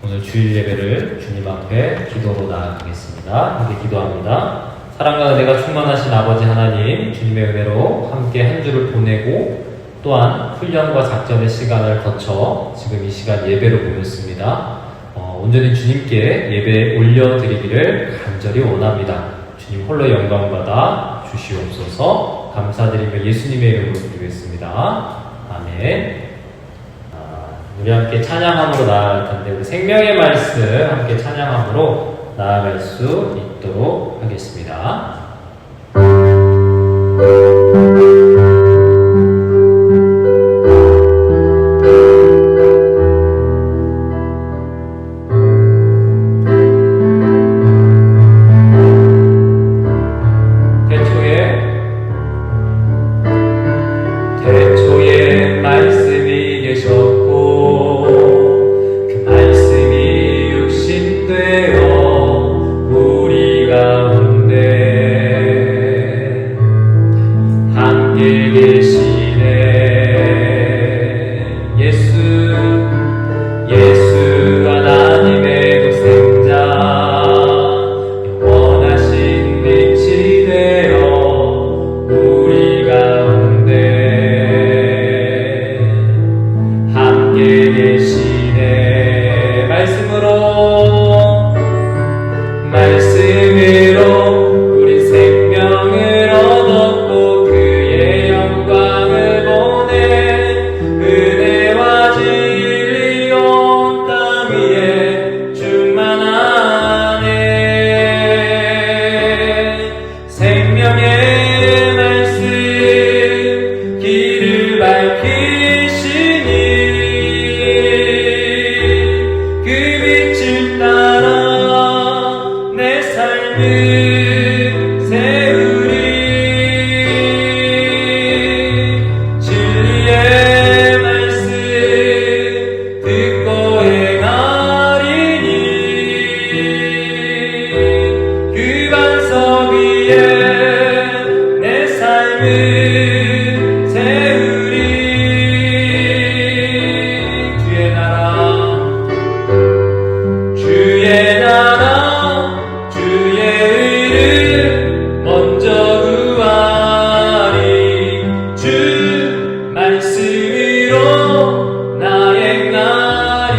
오늘 주일 예배를 주님 앞에 기도로 나아가겠습니다. 함께 기도합니다. 사랑과 은혜가 충만하신 아버지 하나님, 주님의 은혜로 함께 한 주를 보내고 또한 훈련과 작전의 시간을 거쳐 지금 이 시간 예배로 모였습니다. 온전히 주님께 예배 올려드리기를 간절히 원합니다. 주님 홀로 영광받아 주시옵소서. 감사드리며 예수님의 이름으로 기도했습니다. 아멘. 우리 함께 찬양함으로 나아갈 텐데 우리 생명의 말씀 함께 찬양함으로 나아갈 수 있도록 하겠습니다. 태초에 말씀이 계셨고 그 말씀이 육신되어 우리 가운데 함께 계시네. 예수 하나님의 독생자 영원하신 빛이 되어 우리 가운데 함께 계시네. 말씀으로 우리 생명을 얻었고 그의 영광을 보내 은혜와 진리 온 땅 위에 충만하네. 생명의 말씀 길을 밝히시니 그 빛을 따라 내 삶을 세우리. 진리의 말씀 듣고 행하리니 그 반석 위에 내 삶을 세우리. 주의 나라 주의 의를 먼저 구하리. 주 말씀으로 나 행하리.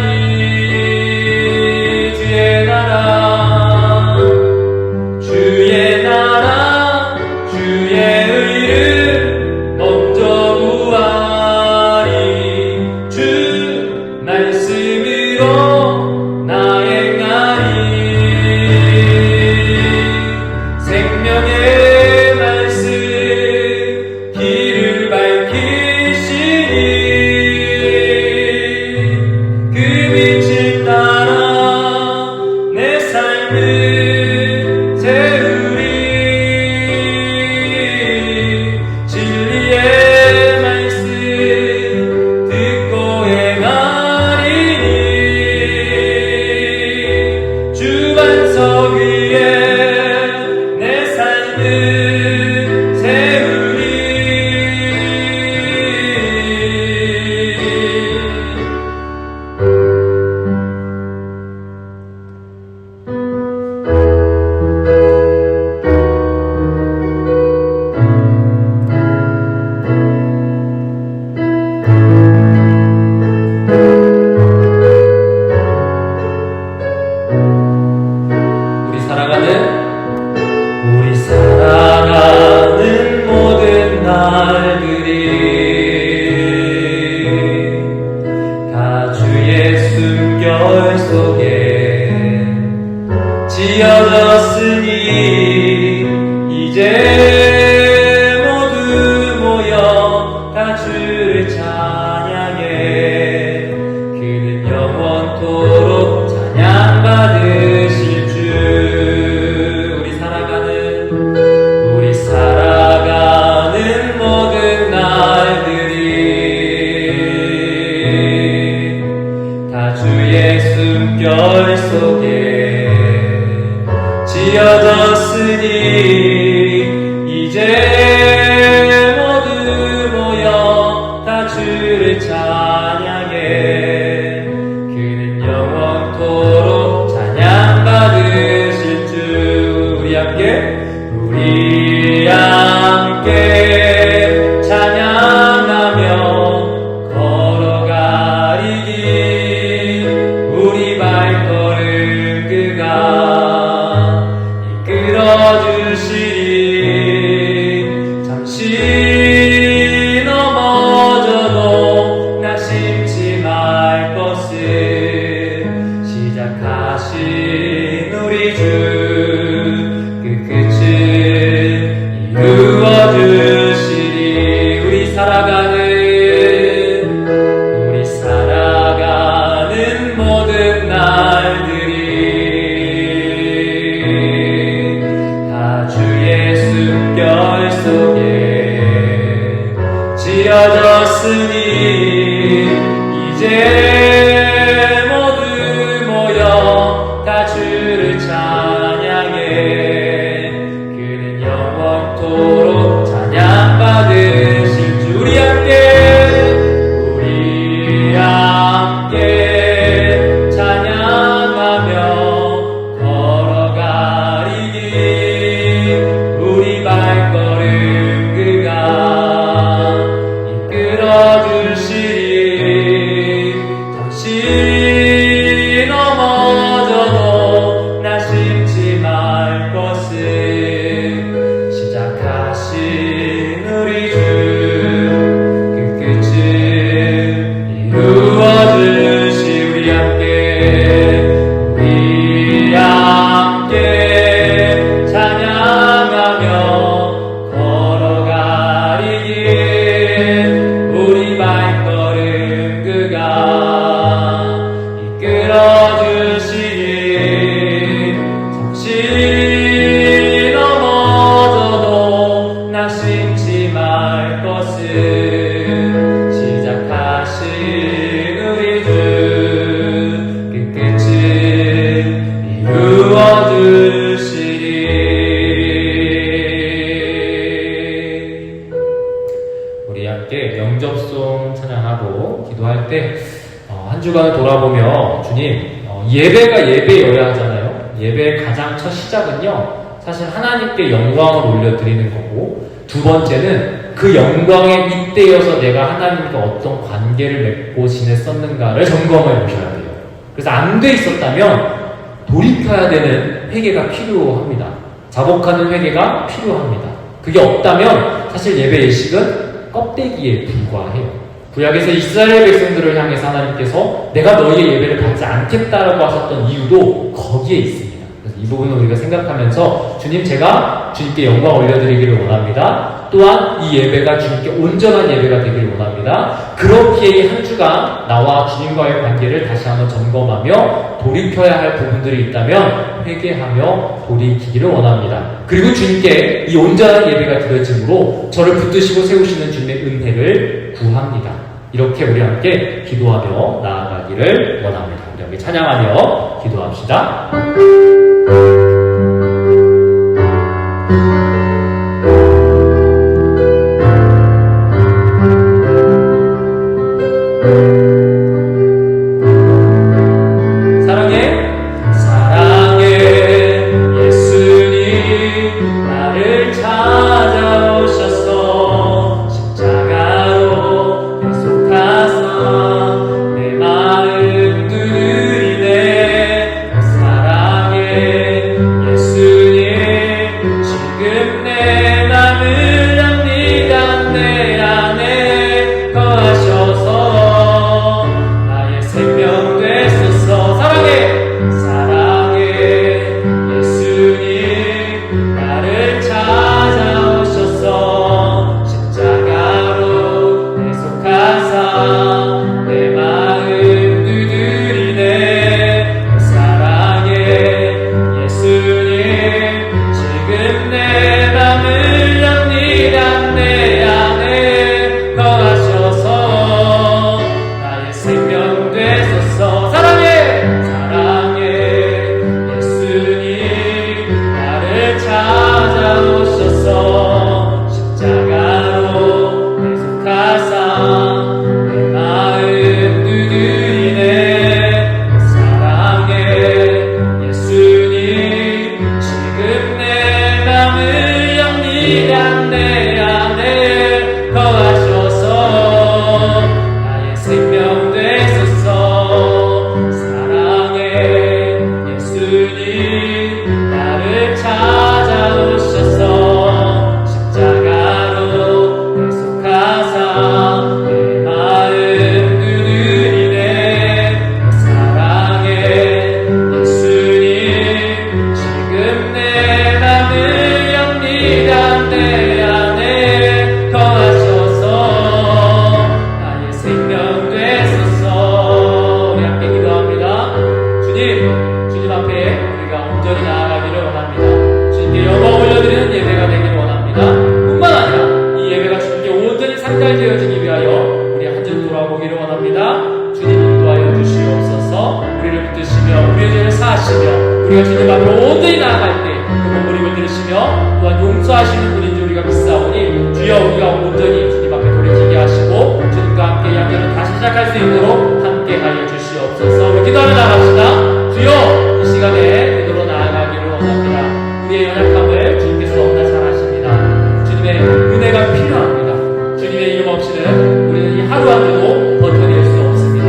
주의 나라 주의 의를 먼저 구하리. 주 말씀으로 나 행하리. 생명의 말씀 길을 밝히시니 그 빛을 따라 내 삶을 세우리. 진리의 말씀 듣고 행하리니 주 반석 위에 내 삶을 세우리. 우리 살아가는 모든 날들이 다 주의 숨결 속에 지어졌으니 이제 모두 모여 다 주를 찬양해. 그는 영원토록 찬양받으실 주. 우리 살아가는 모든 날들이 다 주의 숨결 속에 지어졌으니 이제 모두 모여 다 주를 찬양해. 그는 영원토록 함께 찬양하며 걸어가리 길 우리 발걸음 그가 이끌어 주시리 잠시 넘어져도 나 심지 말 것을 시작하신 우리 주 그 끝을 이루어 주시리 우리 살아가는 모든 날들이 다 주의 숨결 속에 지어졌으니 이제 모두 모여 다 주를 찬양해 그는 영원토록 찬양받으실 주 우리 함께 찬양하며 걸어가리 길 우리 발걸음 그가 이끌어 주시리 잠시 넘어져도 나 심지 말 것을 시작하신 우리 주 그 끝을 이루어 주시 우리 함께 찬양하며 걸어가리 길 우리 발걸음 그가 이끌어 주시리 잠시 넘어져도 나 심지 말 것을 시작하신 우리 주 그 끝을 이루어 주시리 우리 함께 영접송 찬양하고 기도할 때 한 주간을 돌아보며 주님 예배가 예배여야 하잖아요. 예배의 가장 첫 시작은요 사실 하나님께 영광을 올려드리는 거고 두 번째는 그 영광에 잇대어서 내가 하나님과 어떤 관계를 맺고 지냈었는가를 점검해 보셔야 돼요. 그래서 안 돼 있었다면 돌이켜야 되는 회개가 필요합니다. 자복하는 회개가 필요합니다. 그게 없다면 사실 예배 예식은 껍데기에 불과해요. 구약에서 이스라엘 백성들을 향해서 하나님께서 내가 너희의 예배를 받지 않겠다라고 하셨던 이유도 거기에 있습니다. 그래서 이 부분을 우리가 생각하면서 주님 제가 주님께 영광 올려드리기를 원합니다. 또한 이 예배가 주님께 온전한 예배가 되기를 원합니다. 그렇기에 한 주간 나와 주님과의 관계를 다시 한번 점검하며 돌이켜야 할 부분들이 있다면 회개하며 돌이키기를 원합니다. 그리고 주님께 이 온전한 예배가 드려짐으로 저를 붙드시고 세우시는 주님의 은혜를 구합니다. 이렇게 우리 함께 기도하며 나아가기를 원합니다. 우리 함께 찬양하며 기도합시다. 찾아오셔서 십자가로 계속하사 내 마음 보기를 원합니다. 주님 인도하여 주시옵소서. 우리를 붙드시며 우리의 죄를 사하시며 우리가 주님 앞으로 온전히 나아갈 때 그 몸부림을 들으시며 또한 용서하시는 분인 줄 우리가 믿사오니 주여 우리가 온전히 주님 앞에 돌이키게 하시고 주님과 함께 양면을 다시 시작할 수 있도록 함께하여 주시옵소서. 우리 기도하며 나갑시다. 주여 이 시간에 기도로 나아가기를 원합니다. 우리의 연약함을 주님께서 너무나 잘 아십니다. 주님의 은혜가 필요합니다. 주님의 이름 없이는 우리는 이 하루 한 주도 버텨낼 수 없습니다.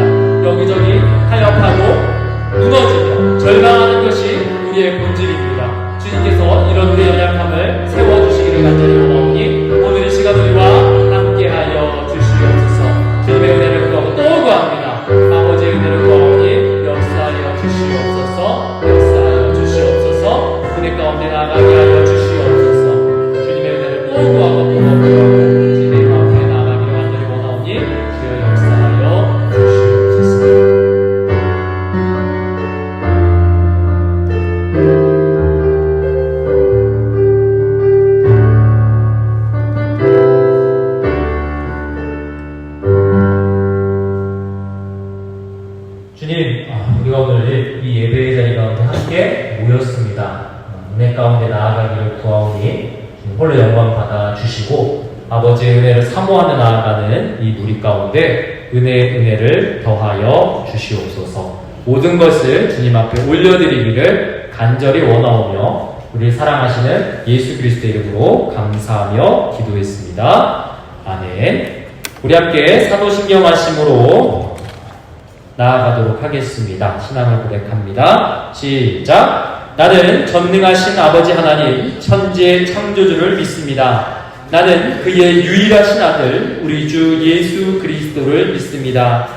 여기저기 타협하고 무너지며 절망하는 것이 우리의 본질입니다. 주님께서 이런 우리의 연약함을 세워주시기를 간절히 원하오니 오늘 이 시간 우리와 함께하여 주시옵소서. 주님의 은혜를 구하고 또 구합니다. 아버지의 은혜를 구하오니 역사하여 주시옵소서. 역사하여 주시옵소서. 은혜 가운데 나가게 하여 주시옵소서. 주님의 은혜를 또 구하고 또 구하고 주님의 마음에 나가기를 간절히 원하오니 주여 역사하여 주시옵소서. 주님, 우리가 오늘 이 예배의 자리 가운데 함께 모였습니다. 은혜 가운데 나아가기를 구하오니 주님 홀로 영광 받아 주시고 아버지의 은혜를 사모하며 나아가는 이 무리 가운데 은혜의 은혜를 더하여 주시옵소서. 모든 것을 주님 앞에 올려드리기를 간절히 원하오며 우리 사랑하시는 예수 그리스도의 이름으로 감사하며 기도했습니다. 아멘. 우리 함께 사도신경하심으로 나아가도록 하겠습니다. 신앙을 고백합니다. 시작. 나는 전능하신 아버지 하나님 천지의 창조주를 믿습니다. 나는 그의 유일하신 아들 우리 주 예수 그리스도를 믿습니다.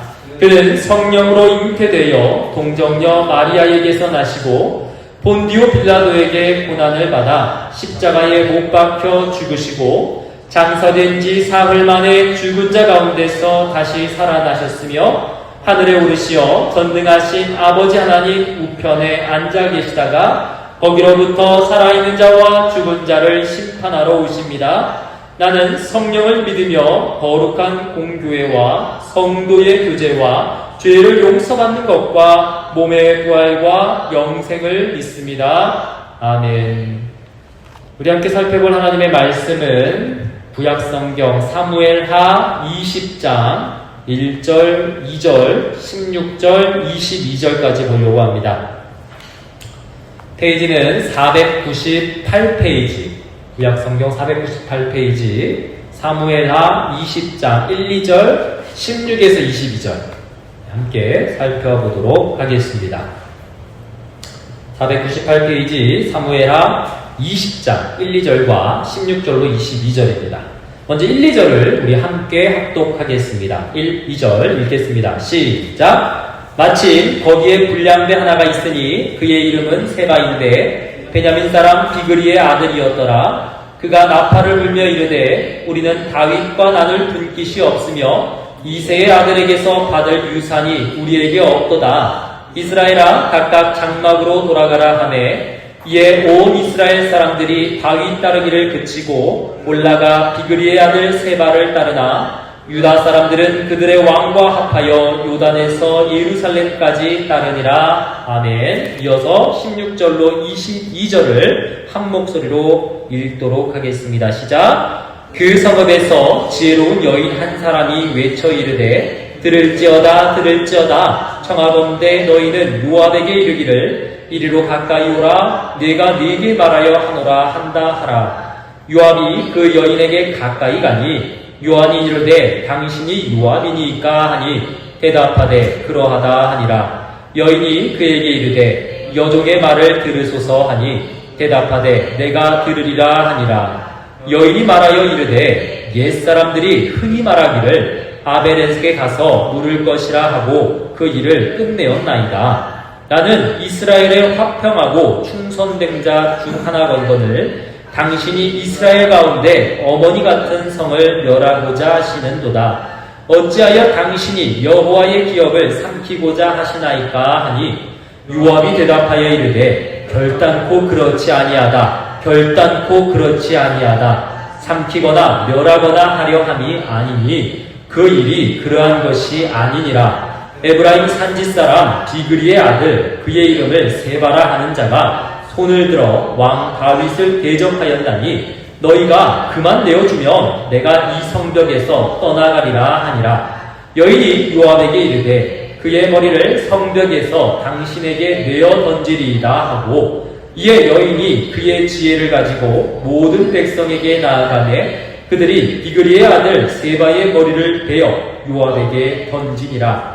그는 성령으로 잉태되어 동정녀 마리아에게서 나시고 본디오 빌라도에게 고난을 받아 십자가에 못 박혀 죽으시고 장사된 지 사흘 만에 죽은 자 가운데서 다시 살아나셨으며 하늘에 오르시어 전능하신 아버지 하나님 우편에 앉아 계시다가 거기로부터 살아있는 자와 죽은 자를 심판하러 오십니다. 나는 성령을 믿으며 거룩한 공교회와 성도의 교제와 죄를 용서받는 것과 몸의 부활과 영생을 믿습니다. 아멘. 우리 함께 살펴볼 하나님의 말씀은 구약성경 사무엘하 20장 1절, 2절, 16절, 22절까지 보려고 합니다. 페이지는 498페이지, 구약성경 498페이지, 사무엘하 20장 1, 2절, 16에서 22절 함께 살펴보도록 하겠습니다. 498페이지 사무엘하 20장 1, 2절과 16절로 22절입니다. 먼저 1, 2절을 우리 함께 합독하겠습니다. 1, 2절 읽겠습니다. 시작. 마침 거기에 불량배 하나가 있으니 그의 이름은 세바인데 베냐민 사람 비그리의 아들이었더라. 그가 나팔을 불며 이르되 우리는 다윗과 나눌 분깃이 없으며 이새의 아들에게서 받을 유산이 우리에게 없도다. 이스라엘아 각각 장막으로 돌아가라 하매 이에 온 이스라엘 사람들이 다윗 따르기를 그치고 올라가 비그리의 아들 세바를 따르나 유다 사람들은 그들의 왕과 합하여 요단에서 예루살렘까지 따르니라. 아멘. 이어서 16절로 22절을 한 목소리로 읽도록 하겠습니다. 시작. 그 성읍에서 지혜로운 여인 한 사람이 외쳐 이르되 들을지어다 들을지어다 청하건대 너희는 요압에게 이르기를 이리로 가까이 오라 내가 네게 말하여 하노라 한다 하라. 요압이 그 여인에게 가까이 가니 요한이 이르되 당신이 요압이니까 하니 대답하되 그러하다 하니라. 여인이 그에게 이르되 여종의 말을 들으소서 하니 대답하되 내가 들으리라 하니라. 여인이 말하여 이르되 옛사람들이 흔히 말하기를 아벨에게 가서 물을 것이라 하고 그 일을 끝내었나이다. 나는 이스라엘의 화평하고 충성된 자 중 하나건거늘 당신이 이스라엘 가운데 어머니 같은 성을 멸하고자 하시는도다. 어찌하여 당신이 여호와의 기업을 삼키고자 하시나이까 하니 요압이 대답하여 이르되 결단코 그렇지 아니하다. 결단코 그렇지 아니하다. 삼키거나 멸하거나 하려 함이 아니니 그 일이 그러한 것이 아니니라. 에브라임 산지 사람 비그리의 아들 그의 이름을 세바라 하는 자가 손을 들어 왕 다윗을 대적하였나니 너희가 그만 내어주면 내가 이 성벽에서 떠나가리라 하니라. 여인이 요압에게 이르되 그의 머리를 성벽에서 당신에게 내어 던지리이다 하고 이에 여인이 그의 지혜를 가지고 모든 백성에게 나아가매 그들이 비그리의 아들 세바의 머리를 베어 요압에게 던지니라.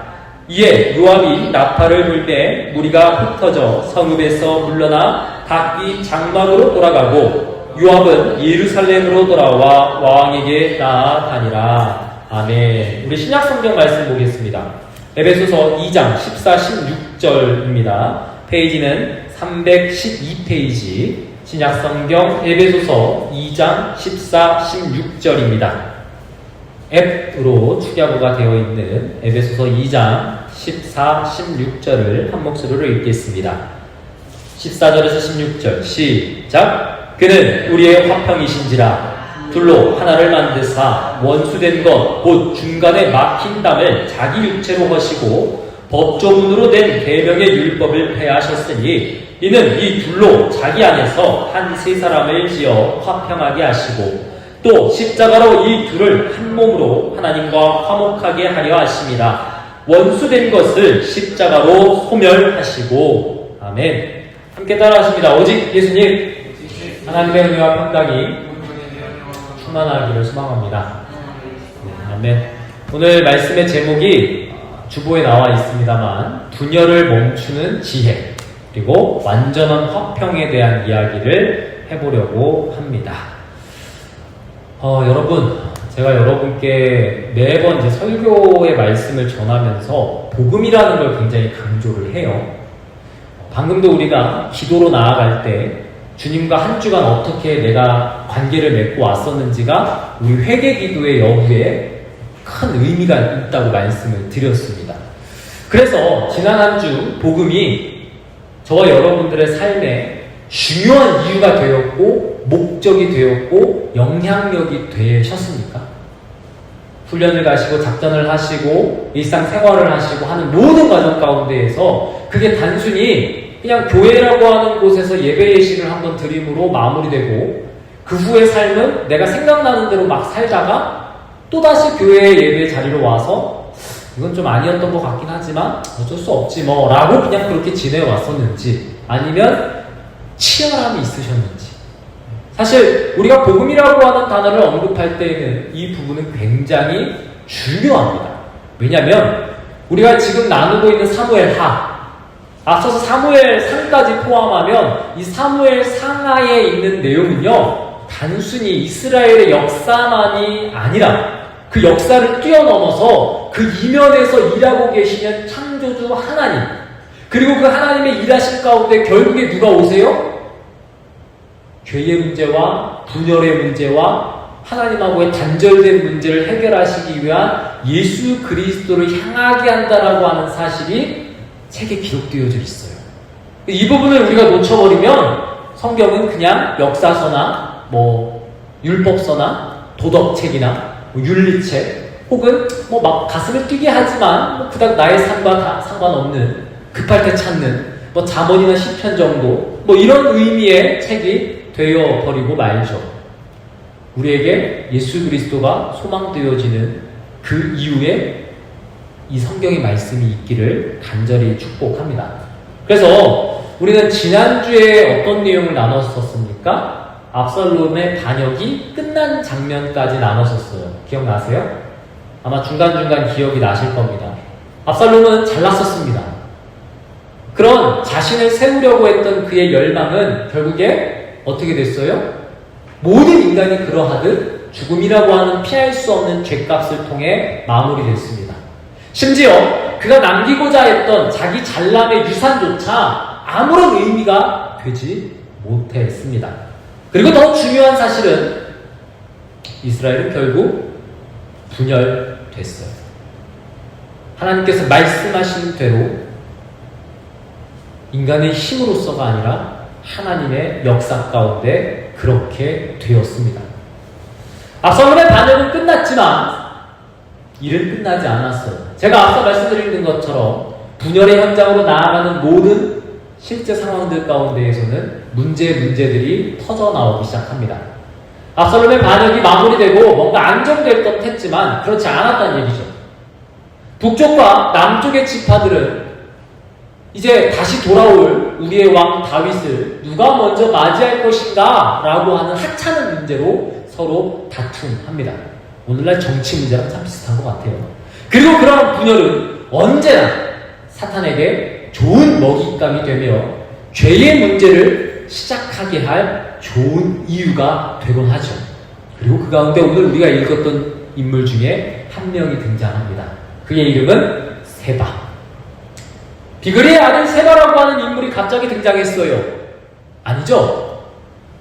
이에 요압이 나팔을 불 때 무리가 흩어져 성읍에서 물러나 각기 장막으로 돌아가고 요압은 예루살렘으로 돌아와 왕에게 나아가니라. 아멘. 우리 신약성경 말씀 보겠습니다. 에베소서 2장 14, 16절입니다. 페이지는 312페이지 신약성경 에베소서 2장 14, 16절입니다. 앱으로 축야구가 되어 있는 에베소서 2장 14, 16절을 한 목소리로 읽겠습니다. 14절에서 16절 시작. 그는 우리의 화평이신지라 둘로 하나를 만드사 원수된 것 곧 중간에 막힌 담을 자기 육체로 허시고 법조문으로 된 계명의 율법을 폐하셨으니 이는 이 둘로 자기 안에서 한 세 사람을 지어 화평하게 하시고 또 십자가로 이 둘을 한 몸으로 하나님과 화목하게 하려 하심이라. 원수된 것을 십자가로 소멸하시고. 아멘. 함께 따라하십니다. 오직 예수님 하나님의 은혜와 평강이 충만하기를 소망합니다. 네, 아멘. 오늘 말씀의 제목이 주보에 나와 있습니다만 분열을 멈추는 지혜 그리고 완전한 화평에 대한 이야기를 해보려고 합니다. 여러분, 제가 여러분께 매번 이제 설교의 말씀을 전하면서 복음이라는 걸 굉장히 강조를 해요. 방금도 우리가 기도로 나아갈 때 주님과 한 주간 어떻게 내가 관계를 맺고 왔었는지가 우리 회개 기도의 여부에 큰 의미가 있다고 말씀을 드렸습니다. 그래서 지난 한 주 복음이 저와 여러분들의 삶에 중요한 이유가 되었고 목적이 되었고 영향력이 되셨습니까? 훈련을 가시고 작전을 하시고 일상생활을 하시고 하는 모든 과정 가운데에서 그게 단순히 그냥 교회라고 하는 곳에서 예배 예식을 한번 드림으로 마무리되고 그 후의 삶은 내가 생각나는 대로 막 살다가 또다시 교회의 예배 자리로 와서 이건 좀 아니었던 것 같긴 하지만 어쩔 수 없지 뭐 라고 그냥 그렇게 지내왔었는지 아니면 치열함이 있으셨는지. 사실 우리가 복음이라고 하는 단어를 언급할 때에는 이 부분은 굉장히 중요합니다. 왜냐하면 우리가 지금 나누고 있는 사무엘하, 앞서서 사무엘상까지 포함하면 이 사무엘상하에 있는 내용은요 단순히 이스라엘의 역사만이 아니라 그 역사를 뛰어넘어서 그 이면에서 일하고 계시는 창조주 하나님, 그리고 그 하나님의 일하신 가운데 결국에 누가 오세요? 죄의 문제와 분열의 문제와 하나님하고의 단절된 문제를 해결하시기 위한 예수 그리스도를 향하게 한다라고 하는 사실이 책에 기록되어져 있어요. 이 부분을 우리가 놓쳐버리면 성경은 그냥 역사서나 율법서나 도덕책이나 윤리책 혹은 막 가슴을 뛰게 하지만 그닥 나의 삶과 다 상관없는 급할 때 찾는 잠언이나 시편 정도 이런 의미의 책이 되어버리고 말죠. 우리에게 예수 그리스도가 소망되어지는 그 이후에 이 성경의 말씀이 있기를 간절히 축복합니다. 그래서 우리는 지난주에 어떤 내용을 나눴었습니까? 압살롬의 반역이 끝난 장면까지 나눴었어요. 기억나세요? 아마 중간중간 기억이 나실 겁니다. 압살롬은 잘났었습니다. 그런 자신을 세우려고 했던 그의 열망은 결국에 어떻게 됐어요? 모든 인간이 그러하듯 죽음이라고 하는 피할 수 없는 죗값을 통해 마무리됐습니다. 심지어 그가 남기고자 했던 자기 잘남의 유산조차 아무런 의미가 되지 못했습니다. 그리고 더 중요한 사실은 이스라엘은 결국 분열됐어요. 하나님께서 말씀하신 대로 인간의 힘으로서가 아니라 하나님의 역사 가운데 그렇게 되었습니다. 압살롬의 반역은 끝났지만 일은 끝나지 않았어요. 제가 앞서 말씀드린 것처럼 분열의 현장으로 나아가는 모든 실제 상황들 가운데에서는 문제들이 터져 나오기 시작합니다. 압살롬의 반역이 마무리되고 뭔가 안정될 것 했지만 그렇지 않았다는 얘기죠. 북쪽과 남쪽의 지파들은 이제 다시 돌아올 우리의 왕 다윗을 누가 먼저 맞이할 것인가 라고 하는 하찮은 문제로 서로 다툼합니다. 오늘날 정치 문제랑 참 비슷한 것 같아요. 그리고 그런 분열은 언제나 사탄에게 좋은 먹잇감이 되며 죄의 문제를 시작하게 할 좋은 이유가 되곤 하죠. 그리고 그 가운데 오늘 우리가 읽었던 인물 중에 한 명이 등장합니다. 그의 이름은 세바. 비그리의 아들 세바라고 하는 인물이 갑자기 등장했어요. 아니죠?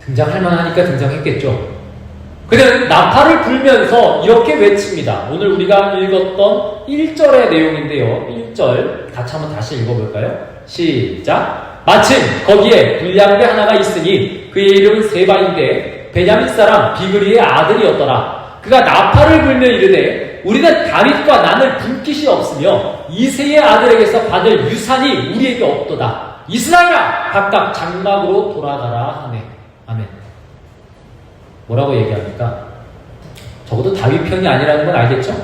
등장할 만하니까 등장했겠죠. 그는 나팔을 불면서 이렇게 외칩니다. 오늘 우리가 읽었던 1절의 내용인데요. 1절 같이 한번 다시 읽어볼까요? 시작! 마침 거기에 불량배 하나가 있으니 그의 이름은 세바인데 베냐민 사람 비그리의 아들이었더라. 그가 나팔을 불며 이르되 우리는 다윗과 나눌 분깃이 없으며 이새의 아들에게서 받을 유산이 우리에게 없도다. 이스라엘아 각각 장막으로 돌아가라 하네. 아멘. 뭐라고 얘기합니까? 적어도 다윗 편이 아니라는 건 알겠죠?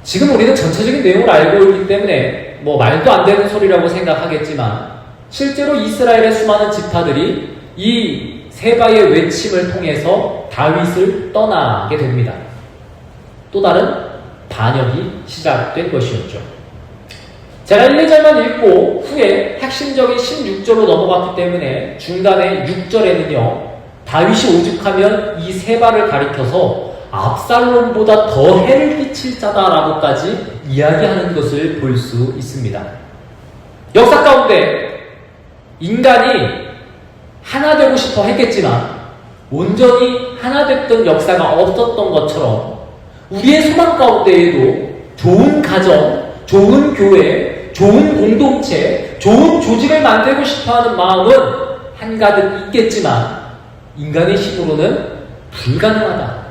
지금 우리는 전체적인 내용을 알고 있기 때문에 뭐 말도 안 되는 소리라고 생각하겠지만 실제로 이스라엘의 수많은 지파들이 이 세바의 외침을 통해서 다윗을 떠나게 됩니다. 또 다른 반역이 시작된 것이었죠. 제가 1, 2절만 읽고 후에 핵심적인 16절로 넘어갔기 때문에 중간에 6절에는요. 다윗이 오죽하면 이 세바를 가리켜서 압살롬보다 더 해를 끼칠 자다라고까지 이야기하는 것을 볼 수 있습니다. 역사 가운데 인간이 하나 되고 싶어 했겠지만 온전히 하나 됐던 역사가 없었던 것처럼 우리의 소망 가운데에도 좋은 가정, 좋은 교회, 좋은 공동체, 좋은 조직을 만들고 싶어하는 마음은 한가득 있겠지만 인간의 힘으로는 불가능하다.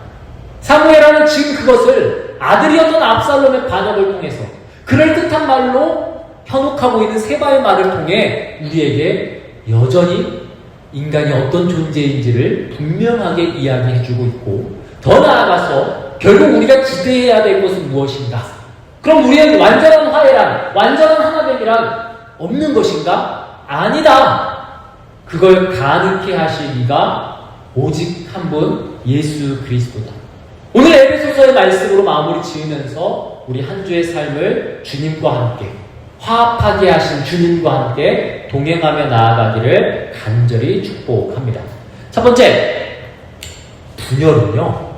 사무엘하는 지금 그것을 아들이었던 압살롬의 반역을 통해서 그럴듯한 말로 현혹하고 있는 세바의 말을 통해 우리에게 여전히 인간이 어떤 존재인지를 분명하게 이야기해주고 있고 더 나아가서 결국 우리가 기대해야 될 것은 무엇인가? 그럼 우리의 완전한 화해란, 완전한 하나됨이란 없는 것인가? 아니다. 그걸 가능케 하실 이가 오직 한 분 예수 그리스도다. 오늘 에베소서의 말씀으로 마무리 지으면서 우리 한 주의 삶을 주님과 함께 화합하게 하신 주님과 함께 동행하며 나아가기를 간절히 축복합니다. 첫 번째, 분열은요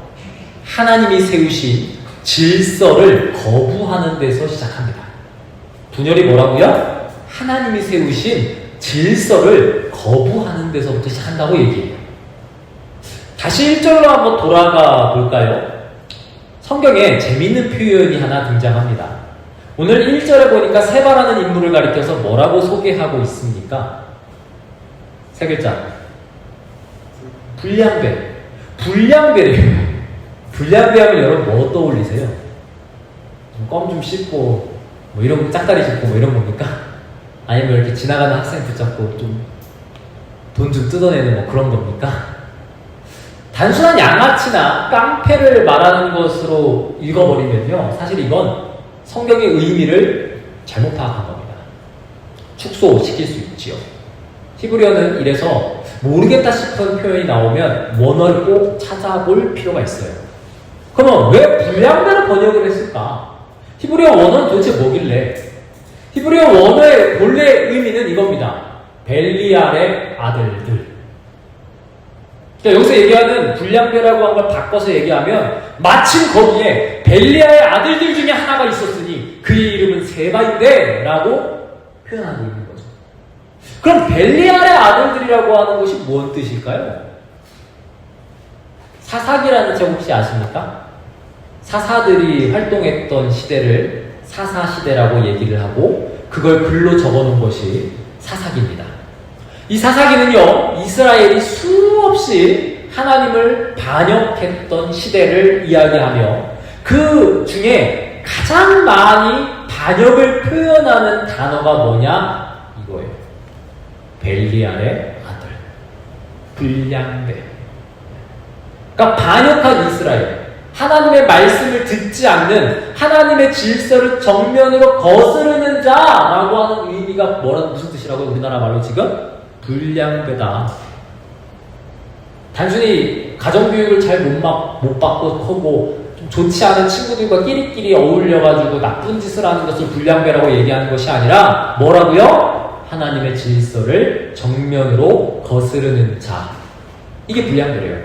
하나님이 세우신 질서를 거부하는 데서 시작합니다. 분열이 뭐라고요? 하나님이 세우신 질서를 거부하는 데서부터 시작한다고 얘기해요. 다시 1절로 한번 돌아가 볼까요? 성경에 재미있는 표현이 하나 등장합니다. 오늘 1절에 보니까 세바라는 인물을 가리켜서 뭐라고 소개하고 있습니까? 세 글자. 불량배. 불량배래요. 불량배 하면 여러분 뭐 떠올리세요? 껌 좀 씹고 뭐 이런 짝다리 짚고 뭐 이런 겁니까? 아니면 이렇게 지나가는 학생 붙잡고 좀 돈 좀 뜯어내는 뭐 그런 겁니까? 단순한 양아치나 깡패를 말하는 것으로 읽어버리면요 사실 이건 성경의 의미를 잘못 파악한 겁니다. 축소시킬 수 있지요. 히브리어는 이래서 모르겠다 싶은 표현이 나오면 원어를 꼭 찾아볼 필요가 있어요. 그러면 왜 불량배로 번역을 했을까? 히브리어 원어는 도대체 뭐길래? 히브리어 원어의 본래 의미는 이겁니다. 벨리알의 아들들. 그러니까 여기서 얘기하는 불량배라고 한 걸 바꿔서 얘기하면 마침 거기에 벨리알의 아들들 중에 하나가 있었으니 그의 이름은 세바인데 라고 표현하고 있는 거죠. 그럼 벨리알의 아들들이라고 하는 것이 무슨 뜻일까요? 사사기라는 책 혹시 아십니까? 사사들이 활동했던 시대를 사사시대라고 얘기를 하고 그걸 글로 적어놓은 것이 사사기입니다. 이 사사기는요 이스라엘이 수없이 하나님을 반역했던 시대를 이야기하며 그 중에 가장 많이 반역을 표현하는 단어가 뭐냐? 이거예요. 벨리알의 아들. 불량배. 그러니까 반역한 이스라엘. 하나님의 말씀을 듣지 않는, 하나님의 질서를 정면으로 거스르는 자라고 하는 의미가 무슨 뜻이라고요? 우리나라 말로 지금? 불량배다. 단순히 가정교육을 잘 못 받고 크고 좀 좋지 않은 친구들과 끼리끼리 어울려가지고 나쁜 짓을 하는 것을 불량배라고 얘기하는 것이 아니라 뭐라고요? 하나님의 질서를 정면으로 거스르는 자. 이게 불량배래요.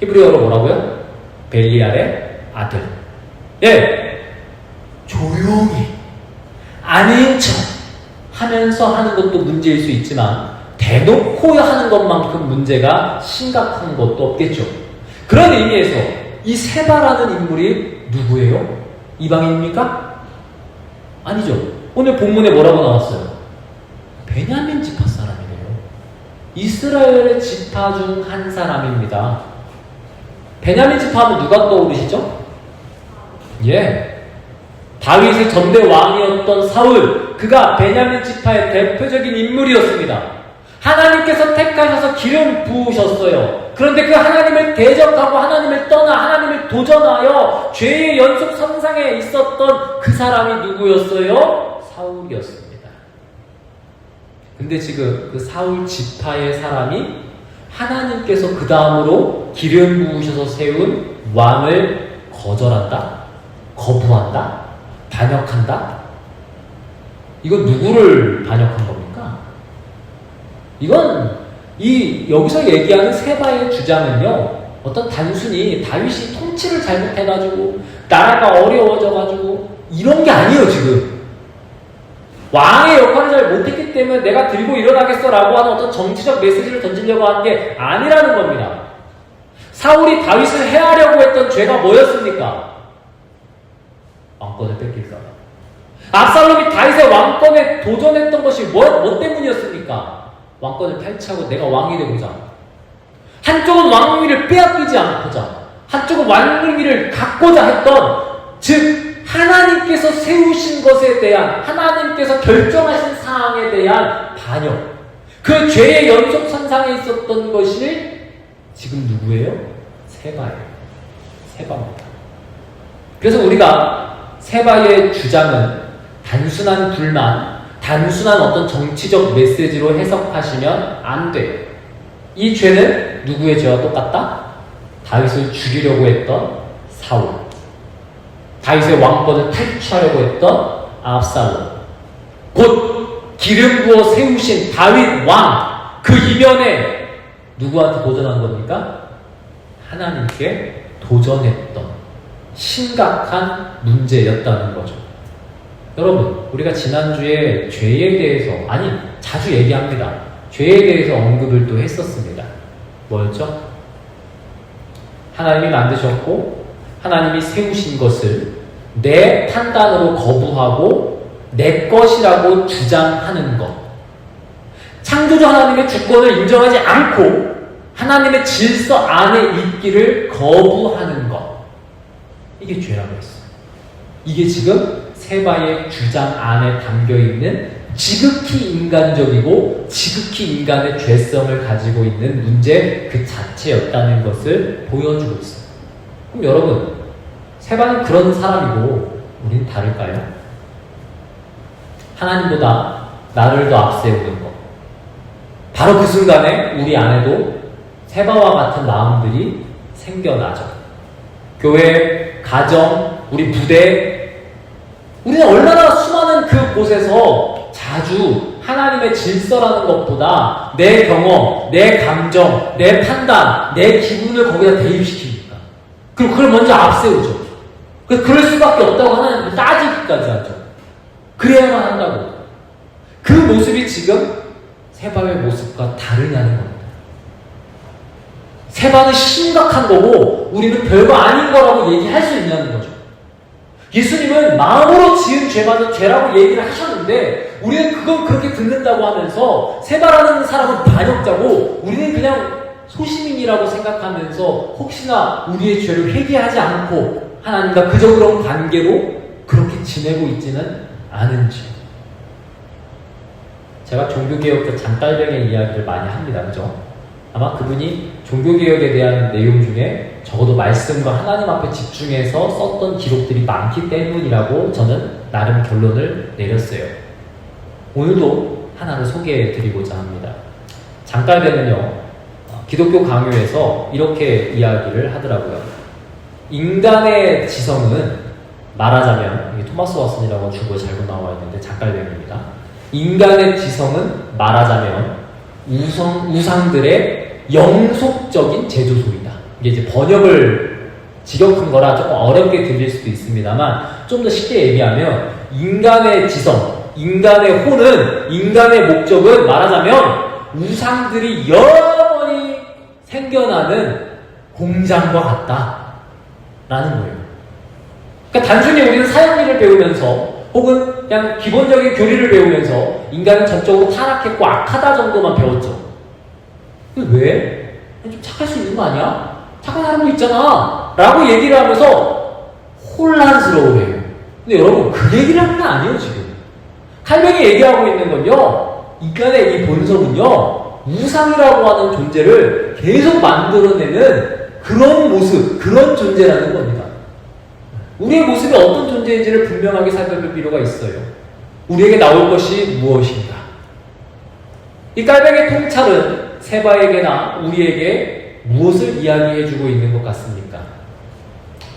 히브리어로 뭐라고요? 벨리알의 아들. 예, 조용히 아닌 척 하면서 하는 것도 문제일 수 있지만 대놓고 하는 것만큼 문제가 심각한 것도 없겠죠. 그런 의미에서 이 세바라는 인물이 누구예요? 이방인입니까? 아니죠. 오늘 본문에 뭐라고 나왔어요? 베냐민 지파 사람이래요. 이스라엘의 지파 중 한 사람입니다. 베냐민 지파 하면 누가 떠오르시죠? 예, 다윗의 전대 왕이었던 사울, 그가 베냐민 지파의 대표적인 인물이었습니다. 하나님께서 택하셔서 기름 부으셨어요. 그런데 그 하나님을 대적하고 하나님을 떠나 하나님을 도전하여 죄의 연속 선상에 있었던 그 사람이 누구였어요? 사울이었습니다. 근데 지금 그 사울 지파의 사람이 하나님께서 그 다음으로 기름 부으셔서 세운 왕을 거절한다? 거부한다? 반역한다? 이건 누구를 반역한 겁니까? 이건 여기서 얘기하는 세바의 주장은요, 어떤 단순히 다윗이 통치를 잘못해가지고 나라가 어려워져가지고 이런 게 아니에요. 지금 왕의 역할을 잘 못했기 때문에 내가 들고 일어나겠어라고 하는 어떤 정치적 메시지를 던지려고 한 게 아니라는 겁니다. 사울이 다윗을 해하려고 했던 죄가 뭐였습니까? 왕권을 뺏길까. 압살롬이 다윗의 왕권에 도전했던 것이 뭐 때문이었습니까? 왕권을 탈취하고 내가 왕이 되고자. 한쪽은 왕위를 빼앗기지 않고자, 한쪽은 왕위를 갖고자 했던, 즉 하나님께서 세우신 것에 대한, 하나님께서 결정하신 사항에 대한 반역, 그 죄의 연속선상에 있었던 것이 지금 누구예요? 세바예요. 세바입니다. 그래서 우리가 세바의 주장은 단순한 불만, 단순한 어떤 정치적 메시지로 해석하시면 안 돼요. 이 죄는 누구의 죄와 똑같다? 다윗을 죽이려고 했던 사울, 다윗의 왕권을 탈취하려고 했던 압살롬, 곧 기름 부어 세우신 다윗 왕, 그 이면에 누구한테 도전한 겁니까? 하나님께 도전했던 심각한 문제였다는 거죠. 여러분, 우리가 지난주에 죄에 대해서, 자주 얘기합니다. 죄에 대해서 언급을 또 했었습니다. 뭐였죠? 하나님이 만드셨고 하나님이 세우신 것을 내 판단으로 거부하고 내 것이라고 주장하는 것, 창조주 하나님의 주권을 인정하지 않고 하나님의 질서 안에 있기를 거부하는 것, 이게 죄라고 했어요. 이게 지금 세바의 주장 안에 담겨있는 지극히 인간적이고 지극히 인간의 죄성을 가지고 있는 문제 그 자체였다는 것을 보여주고 있어요. 그럼 여러분, 세바는 그런 사람이고 우린 다를까요? 하나님보다 나를 더 앞세우는 것, 바로 그 순간에 우리 안에도 세바와 같은 마음들이 생겨나죠. 교회, 가정, 우리 부대, 우리는 얼마나 수많은 그곳에서 자주 하나님의 질서라는 것보다 내 경험, 내 감정, 내 판단, 내 기분을 거기다 대입시킵니까? 그리고 그걸 먼저 앞세우죠. 그럴 수밖에 없다고 하나님 따지기까지 하죠. 그래야만 한다고. 그 모습이 지금 세바의 모습과 다르냐는 겁니다. 세바는 심각한 거고 우리는 별거 아닌 거라고 얘기할 수 있냐는 거죠. 예수님은 마음으로 지은 죄마저 죄라고 얘기를 하셨는데 우리는 그건 그렇게 듣는다고 하면서 세바라는 사람은 반역자고 우리는 그냥 소시민이라고 생각하면서 혹시나 우리의 죄를 회개하지 않고 하나님과 그저 그런 관계로 그렇게 지내고 있지는 않은지. 제가 종교개혁자 장딸뱅의 이야기를 많이 합니다. 그죠? 아마 그분이 종교개혁에 대한 내용 중에 적어도 말씀과 하나님 앞에 집중해서 썼던 기록들이 많기 때문이라고 저는 나름 결론을 내렸어요. 오늘도 하나를 소개해 드리고자 합니다. 장딸뱅은요, 기독교 강요에서 이렇게 이야기를 하더라고요. 인간의 지성은 말하자면, 이게 토마스 왓슨이라고 주보에 잘못 나와 있는데 장딸뱅입니다. 인간의 지성은 말하자면 우상들의 영속적인 제조소이다. 이게 이제 번역을 직역한 거라 조금 어렵게 들릴 수도 있습니다만 좀 더 쉽게 얘기하면 인간의 지성, 인간의 혼은, 인간의 목적은 말하자면 우상들이 영원히 생겨나는 공장과 같다라는 거예요. 그러니까 단순히 우리는 사형리를 배우면서 혹은 그냥 기본적인 교리를 배우면서 인간은 전적으로 타락했고 악하다 정도만 배웠죠. 왜? 좀 착할 수 있는 거 아니야? 착한 사람도 있잖아 라고 얘기를 하면서 혼란스러워해요. 근데 여러분, 그 얘기를 하는 게 아니에요. 지금 칼뱅이 얘기하고 있는 건요, 인간의 이 본성은요, 우상이라고 하는 존재를 계속 만들어내는 그런 모습, 그런 존재라는 겁니다. 우리의 모습이 어떤 존재인지를 분명하게 살펴볼 필요가 있어요. 우리에게 나올 것이 무엇인가? 이 깔뱅의 통찰은 세바에게나 우리에게 무엇을 이야기해주고 있는 것 같습니까?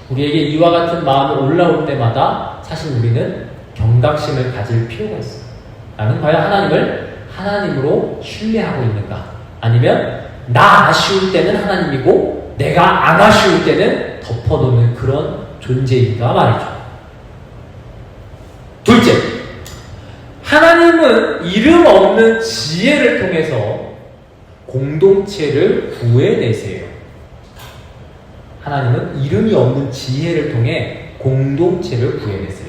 우리에게 이와 같은 마음이 올라올 때마다 사실 우리는 경각심을 가질 필요가 있어요. 나는 과연 하나님을 하나님으로 신뢰하고 있는가? 아니면 나 아쉬울 때는 하나님이고 내가 안 아쉬울 때는 덮어놓는 그런 존재인가 말이죠. 둘째, 하나님은 이름 없는 지혜를 통해서 공동체를 구해내세요. 하나님은 이름이 없는 지혜를 통해 공동체를 구해내세요.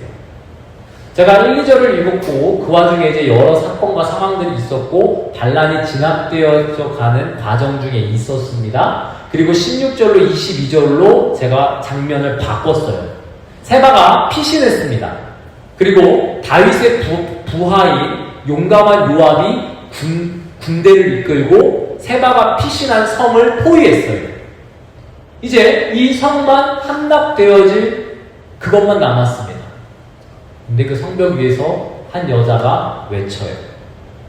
제가 1, 2절을 읽었고 그 와중에 이제 여러 사건과 상황들이 있었고 반란이 진압되어져 가는 과정 중에 있었습니다. 그리고 16절로 22절로 제가 장면을 바꿨어요. 세바가 피신했습니다. 그리고 다윗의 부하인 용감한 요압이 군대를 이끌고 세바가 피신한 성을 포위했어요. 이제 이 성만 함락되어질 그것만 남았습니다. 근데 그 성벽 위에서 한 여자가 외쳐요.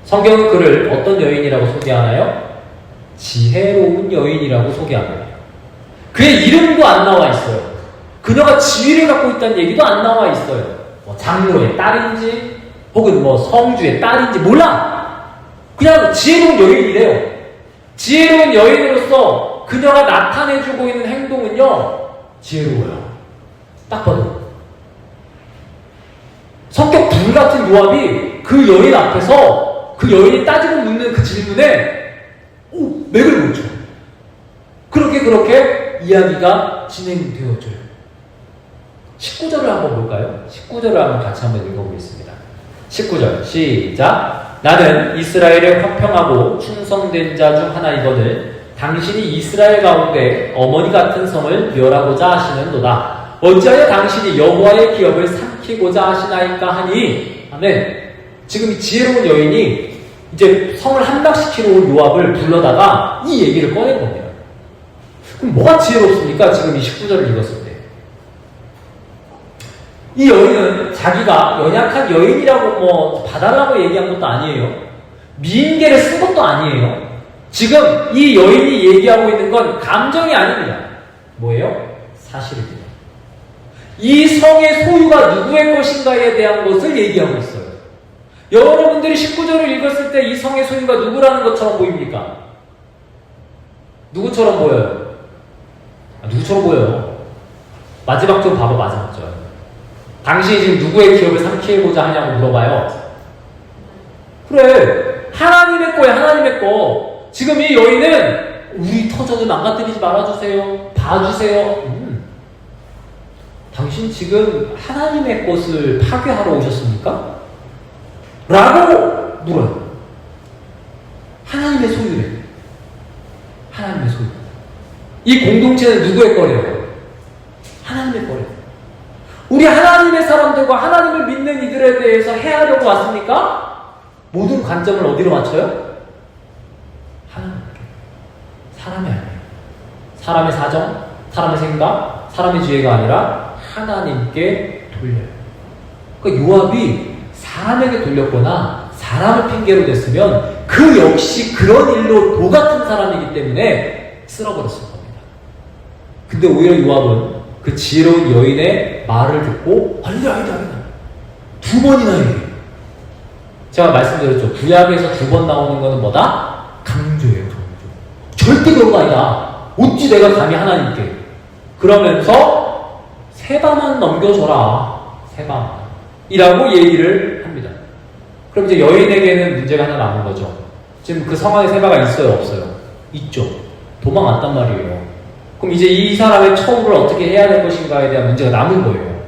성경은 그를 어떤 여인이라고 소개하나요? 지혜로운 여인이라고 소개합니다. 그의 이름도 안 나와 있어요. 그녀가 지위를 갖고 있다는 얘기도 안 나와 있어요. 뭐 장로의 딸인지 혹은 뭐 성주의 딸인지 몰라. 그냥 지혜로운 여인이래요. 지혜로운 여인으로서 그녀가 나타내주고 있는 행동은요, 지혜로워요. 딱 봐도. 성격 불같은 요압이 그 여인 앞에서 그 여인이 따지고 묻는 그 질문에 맥을 못 줘. 그렇게 이야기가 진행되어져요. 19절을 한번 볼까요? 19절을 같이 한번 읽어보겠습니다. 19절 시작. 나는 이스라엘의 화평하고 충성된 자 중 하나이거늘 당신이 이스라엘 가운데 어머니 같은 성을 멸하고자 하시는도다. 어찌하여 당신이 여호와의 기업을 삼키고자 하시나이까 하니. 아멘. 지금 이 지혜로운 여인이 이제 성을 함락시키러 온 요압을 불러다가 이 얘기를 꺼낸 겁니다. 그럼 뭐가 지혜롭습니까? 지금 이 19절을 읽었을 때. 이 여인은 자기가 연약한 여인이라고 뭐 봐달라고 얘기한 것도 아니에요. 미인계를 쓴 것도 아니에요. 지금 이 여인이 얘기하고 있는 건 감정이 아닙니다. 뭐예요? 사실입니다. 이 성의 소유가 누구의 것인가에 대한 것을 얘기하고 있어요. 여러분들이 19절을 읽었을 때 이 성의 소유가 누구라는 것처럼 보입니까? 누구처럼 보여요? 누구처럼 보여요? 마지막 좀 봐봐, 마지막 절. 당신이 지금 누구의 기업을 삼키고자 하냐고 물어봐요. 그래, 하나님의 거야, 하나님의 거. 지금 이 여인은 우리 터전을 망가뜨리지 말아주세요. 봐주세요. 당신 지금 하나님의 것을 파괴하러 오셨습니까? 라고 물어요. 하나님의 소유래. 하나님의 소유. 이 공동체는 누구의 거래요? 하나님의 거래요. 우리 하나님의 사람들과 하나님을 믿는 이들에 대해서 해하려고 왔습니까? 모든 관점을 어디로 맞춰요? 하나님께. 사람이 아니에요. 사람의 사정, 사람의 생각, 사람의 지혜가 아니라 하나님께 돌려요. 그러니까 요압이 사람에게 돌렸거나 사람을 핑계로 댔으면 그 역시 그런 일로 도 같은 사람이기 때문에 쓸어버렸을 겁니다. 근데 오히려 요압은 그 지혜로운 여인의 말을 듣고 아니다. 두 번이나 얘기해요. 제가 말씀드렸죠. 구약에서 두 번 나오는 거는 뭐다? 강조예요. 강조. 절대 그런 거 아니다. 어찌 내가 감히 하나님께. 그러면서 세 방만 넘겨줘라. 세 방. 이라고 얘기를 합니다. 그럼 이제 여인에게는 문제가 하나 남은 거죠. 지금 그 상황에 세 바가 있어요? 없어요? 있죠. 도망왔단 말이에요. 그럼 이제 이 사람의 처우를 어떻게 해야 될 것인가에 대한 문제가 남은 거예요.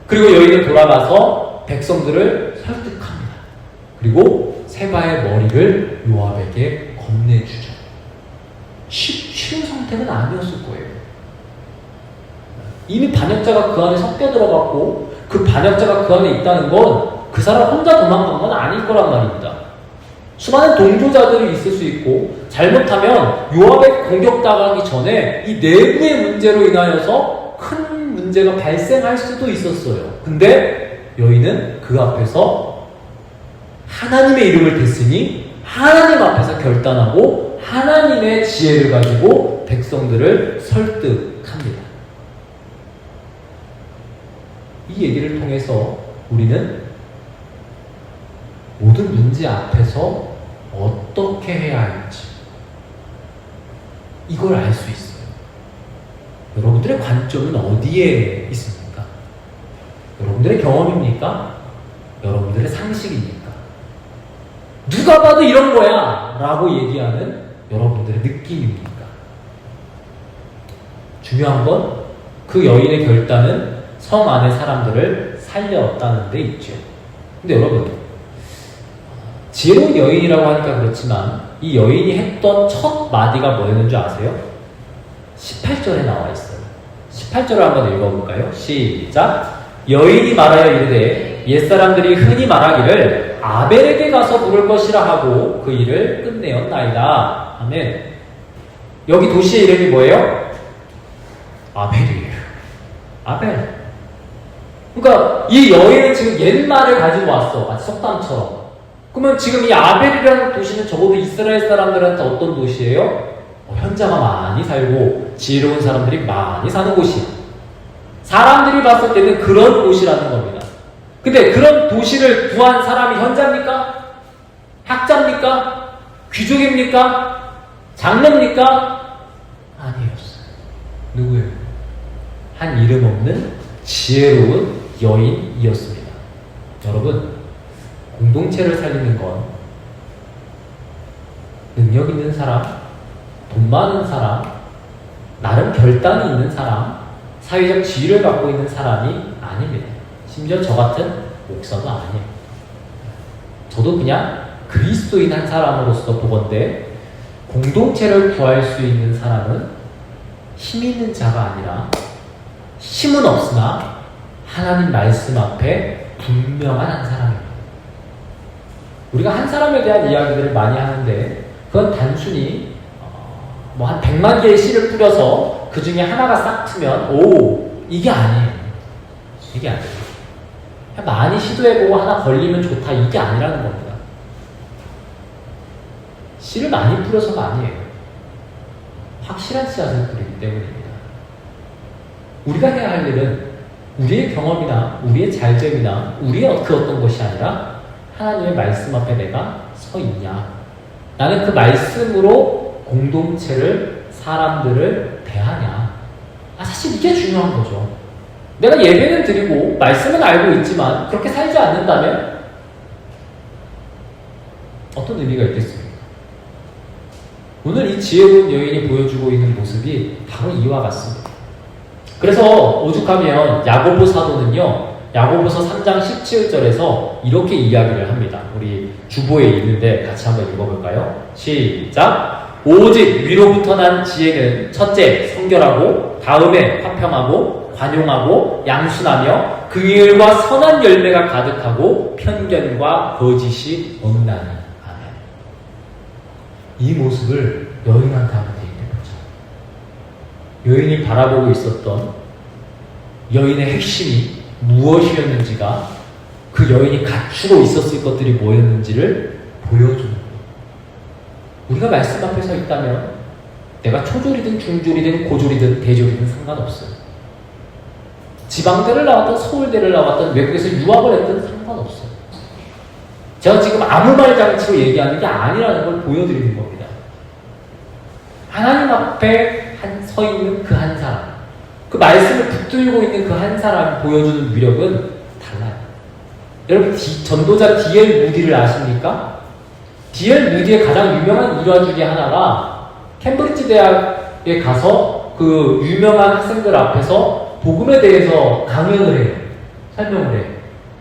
그리고 여인은 돌아가서 백성들을 설득합니다. 그리고 세바의 머리를 요압에게 건네주죠. 쉬운 선택은 아니었을 거예요. 이미 반역자가 그 안에 섞여 들어갔고 그 반역자가 그 안에 있다는 건 그 사람 혼자 도망간 건 아닐 거란 말입니다. 수많은 동조자들이 있을 수 있고 잘못하면 요압에 공격당하기 전에 이 내부의 문제로 인하여서 큰 문제가 발생할 수도 있었어요. 근데 여인은 그 앞에서 하나님의 이름을 댔으니 하나님 앞에서 결단하고 하나님의 지혜를 가지고 백성들을 설득합니다. 이 얘기를 통해서 우리는 모든 문제 앞에서 어떻게 해야 할지 이걸 알 수 있어요. 여러분들의 관점은 어디에 있습니까? 여러분들의 경험입니까? 여러분들의 상식입니까? 누가 봐도 이런 거야 라고 얘기하는 여러분들의 느낌입니까? 중요한 건 그 여인의 결단은 성 안의 사람들을 살렸다는 데 있죠. 근데 여러분, 지혜로운 여인이라고 하니까 그렇지만 이 여인이 했던 첫 마디가 뭐였는 줄 아세요? 18절에 나와 있어요. 18절을 한번 읽어볼까요? 시작! 여인이 말하여 이르되 옛사람들이 흔히 말하기를 아벨에게 가서 물을 것이라 하고 그 일을 끝내었나이다. 아멘. 여기 도시의 이름이 뭐예요? 아벨이에요. 아벨. 그러니까 이 여인은 지금 옛말을 가지고 왔어. 마치 속담처럼. 그러면 지금 이 아벨이라는 도시는 적어도 이스라엘 사람들한테 어떤 도시예요? 현자가 많이 살고 지혜로운 사람들이 많이 사는 곳이야. 사람들이 봤을 때는 그런 곳이라는 겁니다. 근데 그런 도시를 구한 사람이 현자입니까? 학자입니까? 귀족입니까? 장로입니까? 아니었어요. 누구예요? 한 이름 없는 지혜로운 여인이었습니다. 여러분, 공동체를 살리는 건 능력 있는 사람, 돈 많은 사람, 나름 결단이 있는 사람, 사회적 지위를 갖고 있는 사람이 아닙니다. 심지어 저 같은 목사도 아니에요. 저도 그냥 그리스도인 한 사람으로서 보건대 공동체를 구할 수 있는 사람은 힘 있는 자가 아니라 힘은 없으나 하나님 말씀 앞에 분명한 한 사람입니다. 우리가 한 사람에 대한 이야기들을 많이 하는데 그건 단순히 뭐 한 100만 개의 씨를 뿌려서 그 중에 하나가 싹 트면 오 이게 아니에요. 이게 아니에요. 많이 시도해보고 하나 걸리면 좋다 이게 아니라는 겁니다. 씨를 많이 뿌려서가 아니에요. 확실한 씨앗을 뿌리기 때문입니다. 우리가 해야 할 일은 우리의 경험이나 우리의 잘됨이나 우리의 그 어떤 것이 아니라 하나님의 말씀 앞에 내가 서 있냐. 나는 그 말씀으로 공동체를, 사람들을 대하냐. 사실 이게 중요한 거죠. 내가 예배는 드리고 말씀은 알고 있지만 그렇게 살지 않는다면 어떤 의미가 있겠습니까? 오늘 이 지혜로운 여인이 보여주고 있는 모습이 바로 이와 같습니다. 그래서 오죽하면 야고보 사도는요, 야고보서 3장 17절에서 이렇게 이야기를 합니다. 우리 주보에 있는데 같이 한번 읽어볼까요? 시작! 오직 위로부터 난 지혜는 첫째 성결하고 다음에 화평하고 관용하고 양순하며 긍휼과 선한 열매가 가득하고 편견과 거짓이 없나니. 아멘. 이 모습을 여인한테 하면 되는 거죠. 여인이 바라보고 있었던 여인의 핵심이 무엇이었는지가, 그 여인이 갖추고 있었을 것들이 뭐였는지를 보여주는 거예요. 우리가 말씀 앞에 서 있다면 내가 초졸이든 중졸이든 고졸이든 대졸이든 상관없어요. 지방대를 나왔든 서울대를 나왔든 외국에서 유학을 했든 상관없어요. 제가 지금 아무 말 장치로 얘기하는 게 아니라는 걸 보여드리는 겁니다. 하나님 앞에 서 있는 그 한 사람, 그 말씀을 붙들고 있는 그 한 사람이 보여주는 위력은 달라요. 여러분, 전도자 D.L. 무디를 아십니까? D.L. 무디의 가장 유명한 일화 중에 하나가 캠브리지 대학에 가서 그 유명한 학생들 앞에서 복음에 대해서 강연을 해요. 설명을 해요.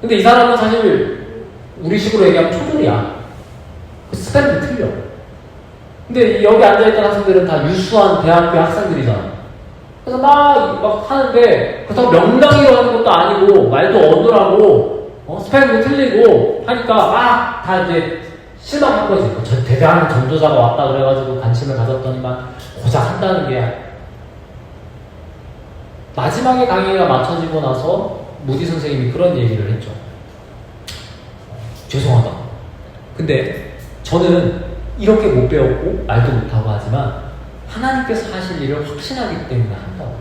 근데 이 사람은 사실 우리식으로 얘기하면 초졸이야. 스펠도 틀려. 근데 여기 앉아있던 학생들은 다 유수한 대학교 학생들이잖아. 그래서 막 하는데, 그렇다고 명랑이로 하는 것도 아니고, 말도 어눌하고, 스펠도 틀리고 하니까 다 이제 실망한 거지. 저 대단한 전도자가 왔다 그래가지고 관심을 가졌더니만 고작 한다는 게. 마지막에 강의가 마쳐지고 나서 무디 선생님이 그런 얘기를 했죠. 죄송하다. 근데 저는 이렇게 못 배웠고 말도 못하고 하지만 하나님께서 하실 일을 확신하기 때문에 한다고.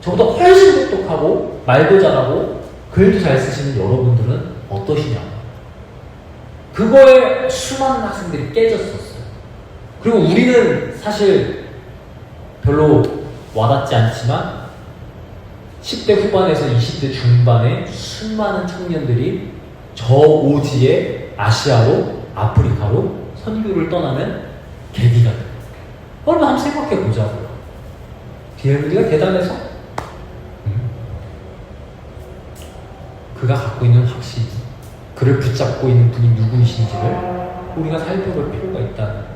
저보다 훨씬 똑똑하고 말도 잘하고 글도 잘 쓰시는 여러분들은 어떠시냐고. 그거에 수많은 학생들이 깨졌었어요. 그리고 우리는 사실 별로 와닿지 않지만 10대 후반에서 20대 중반에 수많은 청년들이 저 오지에 아시아로, 아프리카로 선교를 떠나는 계기가 돼요. 여러분 한번 생각해 보자고요. D.L.무디가 대단해서 그가 갖고 있는 확신, 그를 붙잡고 있는 분이 누구이신지를 우리가 살펴볼 필요가 있다는 거예요.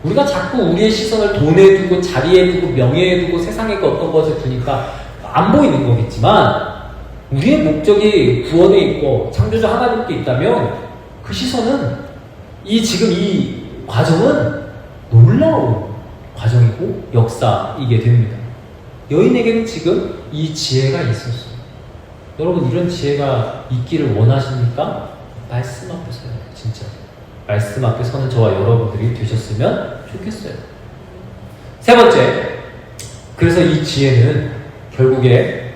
우리가 자꾸 우리의 시선을 돈에 두고 자리에 두고 명예에 두고 세상의 그 어떤 것에 두니까 안 보이는 거겠지만, 우리의 목적이 구원에 있고 창조자 하나님께 있다면 그 시선은 지금 이 과정은 놀라운 과정이고 역사이게 됩니다. 여인에게는 지금 이 지혜가 있었어요. 여러분, 이런 지혜가 있기를 원하십니까? 말씀 앞에 서요. 진짜 말씀 앞에 서는 저와 여러분들이 되셨으면 좋겠어요. 세 번째, 그래서 이 지혜는 결국에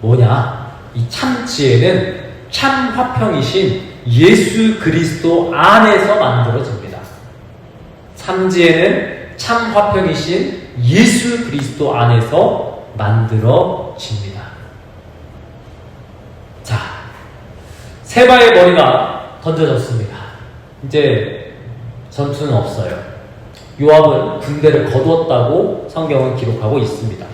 뭐냐? 이 참 지혜는 참 화평이신 예수 그리스도 안에서 만들어집니다. 참 지혜는 참 화평이신 예수 그리스도 안에서 만들어집니다. 자, 세바의 머리가 던져졌습니다. 이제 전투는 없어요. 요압은 군대를 거두었다고 성경은 기록하고 있습니다.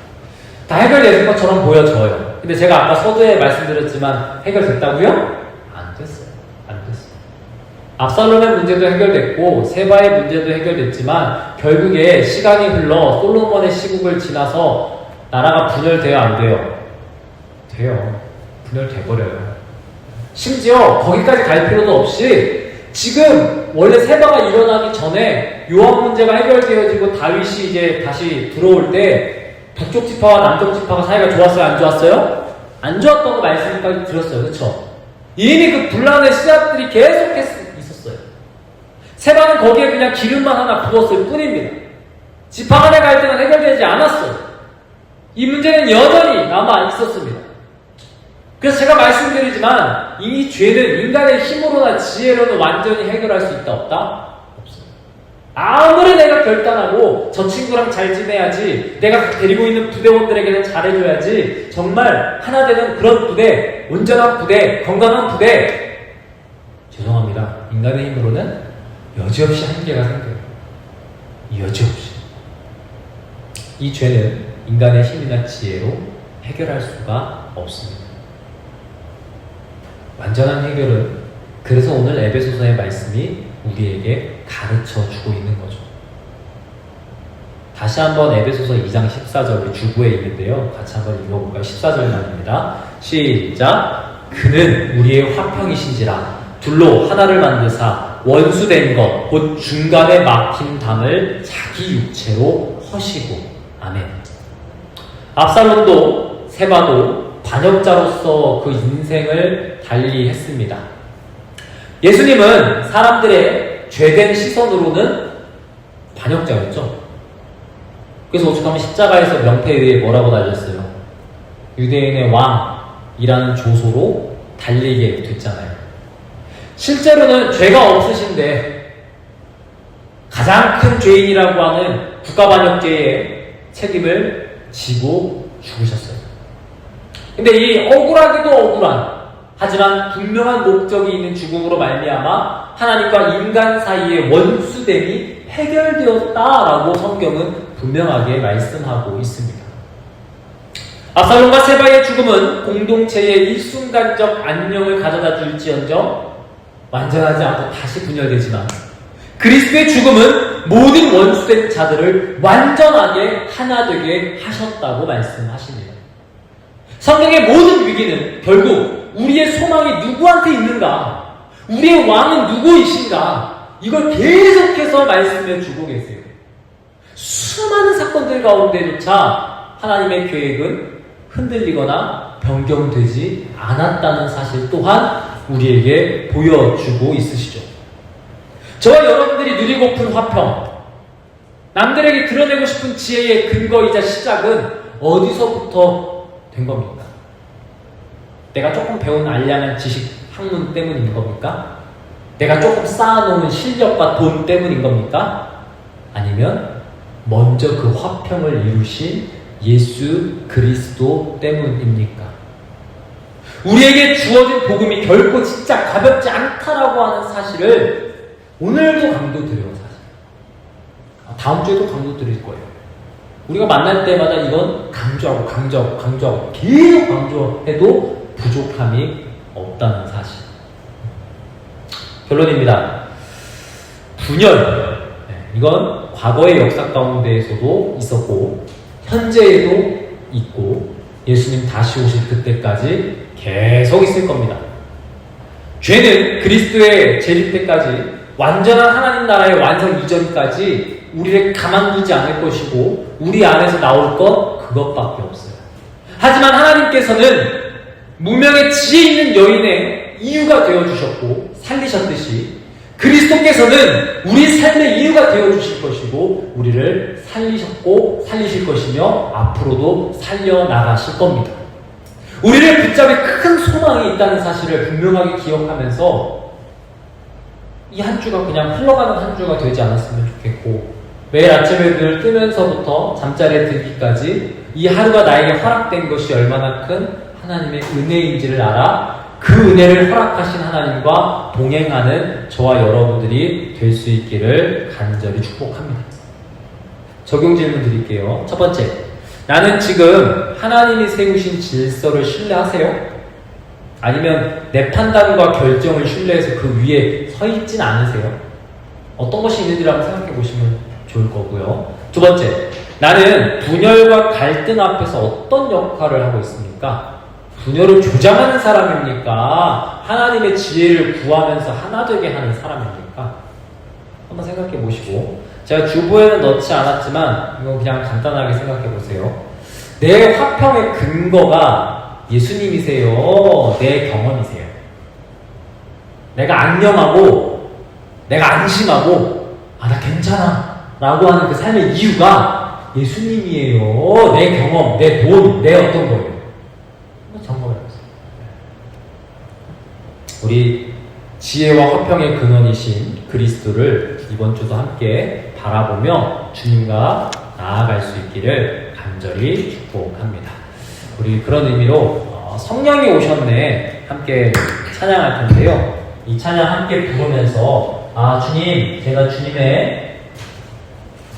다 해결된 것처럼 보여져요. 근데 제가 아까 서두에 말씀드렸지만 해결됐다고요? 안 됐어요. 안 됐어요. 압살롬의 문제도 해결됐고 세바의 문제도 해결됐지만 결국에 시간이 흘러 솔로몬의 시국을 지나서 나라가 분열돼야 안 돼요? 돼요. 분열돼버려요. 심지어 거기까지 갈 필요도 없이 지금 원래 세바가 일어나기 전에 요압 문제가 해결되어지고 다윗이 이제 다시 들어올 때 북쪽 지파와 남쪽 지파가 사이가 좋았어요? 안 좋았어요? 안 좋았던 거 말씀까지 들었어요. 그렇죠? 이미 그 분란의 씨앗들이 계속 있었어요. 세바는 거기에 그냥 기름만 하나 부었을 뿐입니다. 지파 간의 갈등은 해결되지 않았어요. 이 문제는 여전히 남아 있었습니다. 그래서 제가 말씀드리지만 이 죄는 인간의 힘으로나 지혜로는 완전히 해결할 수 있다 없다? 없어요. 아무리 내가 결단하고 저 친구랑 잘 지내야지, 내가 데리고 있는 부대원들에게는 잘해줘야지, 정말 하나 되는 그런 부대, 온전한 부대, 건강한 부대, 죄송합니다. 인간의 힘으로는 여지없이 한계가 생겨요. 여지없이. 이 죄는 인간의 힘이나 지혜로 해결할 수가 없습니다. 완전한 해결은, 그래서 오늘 에베소서의 말씀이 우리에게 가르쳐 주고 있는 거죠. 다시 한번 에베소서 2장 14절 주부에 있는데요. 같이 한번 읽어볼까요? 14절 말입니다. 시작. 그는 우리의 화평이신지라 둘로 하나를 만드사 원수된 것 곧 중간에 막힌 담을 자기 육체로 허시고. 아멘. 압살롬도 세바도 반역자로서 그 인생을 달리했습니다. 예수님은 사람들의 죄된 시선으로는 반역자였죠. 그래서 오죽하면 십자가에서 명패에 의해 뭐라고 달렸어요? 유대인의 왕이라는 조소로 달리게 됐잖아요. 실제로는 죄가 없으신데 가장 큰 죄인이라고 하는 국가반역죄의 책임을 지고 죽으셨어요. 근데 이 억울하기도 억울한, 하지만 분명한 목적이 있는 죽음으로 말미암아 하나님과 인간 사이의 원수됨이 해결되었다라고 성경은 분명하게 말씀하고 있습니다. 압살롬과 세바의 죽음은 공동체의 일순간적 안녕을 가져다 줄지언정 완전하지 않고 다시 분열되지만, 그리스도의 죽음은 모든 원수된 자들을 완전하게 하나 되게 하셨다고 말씀하십니다. 성경의 모든 위기는 결국 우리의 소망이 누구한테 있는가, 우리의 왕은 누구이신가, 이걸 계속해서 말씀해 주고 계세요. 수많은 사건들 가운데조차 하나님의 계획은 흔들리거나 변경되지 않았다는 사실 또한 우리에게 보여주고 있으시죠. 저와 여러분들이 누리고픈 화평, 남들에게 드러내고 싶은 지혜의 근거이자 시작은 어디서부터 된 겁니까? 내가 조금 배운 알량한 지식, 학문 때문인 겁니까? 내가 조금 쌓아놓은 실력과 돈 때문인 겁니까? 아니면 먼저 그 화평을 이루신 예수 그리스도 때문입니까? 우리에게 주어진 복음이 결코 진짜 가볍지 않다라고 하는 사실을 오늘도 강조드려요. 사실 다음 주에도 강조드릴 거예요. 우리가 만날 때마다 이건 강조하고 계속 강조해도 부족함이 없다는 사실. 결론입니다. 분열, 이건 과거의 역사 가운데에서도 있었고 현재에도 있고 예수님 다시 오실 그때까지 계속 있을 겁니다. 죄는 그리스도의 재림 때까지, 완전한 하나님 나라의 완성 이전까지 우리를 가만두지 않을 것이고 우리 안에서 나올 것 그것밖에 없어요. 하지만 하나님께서는 무명의 지혜 있는 여인의 이유가 되어주셨고 살리셨듯이 그리스도께서는 우리 삶의 이유가 되어주실 것이고 우리를 살리셨고 살리실 것이며 앞으로도 살려나가실 겁니다. 우리를 붙잡을 큰 소망이 있다는 사실을 분명하게 기억하면서 이 한 주가 그냥 흘러가는 한 주가 되지 않았으면 좋겠고, 매일 아침에 눈을 뜨면서부터 잠자리에 들기까지 이 하루가 나에게 허락된 것이 얼마나 큰 하나님의 은혜인지를 알아 그 은혜를 허락하신 하나님과 동행하는 저와 여러분들이 될 수 있기를 간절히 축복합니다. 적용 질문 드릴게요. 첫 번째, 나는 지금 하나님이 세우신 질서를 신뢰하세요? 아니면 내 판단과 결정을 신뢰해서 그 위에 서 있진 않으세요? 어떤 것이 있는지를 한번 생각해 보시면 좋을 거고요. 두 번째, 나는 분열과 갈등 앞에서 어떤 역할을 하고 있습니까? 분열을 조장하는 사람입니까? 하나님의 지혜를 구하면서 하나 되게 하는 사람입니까? 한번 생각해 보시고, 제가 주보에는 넣지 않았지만 이거 그냥 간단하게 생각해 보세요. 내 화평의 근거가 예수님이세요? 내 경험이세요? 내가 안녕하고 내가 안심하고 나 괜찮아 라고 하는 그 삶의 이유가 예수님이에요? 내 경험, 내 돈, 내 어떤 거예요? 점검해보세요. 우리 지혜와 화평의 근원이신 그리스도를 이번 주도 함께 바라보며 주님과 나아갈 수 있기를 간절히 축복합니다. 우리 그런 의미로 성령이 오셨네 함께 찬양할 텐데요. 이 찬양 함께 부르면서 주님, 제가 주님의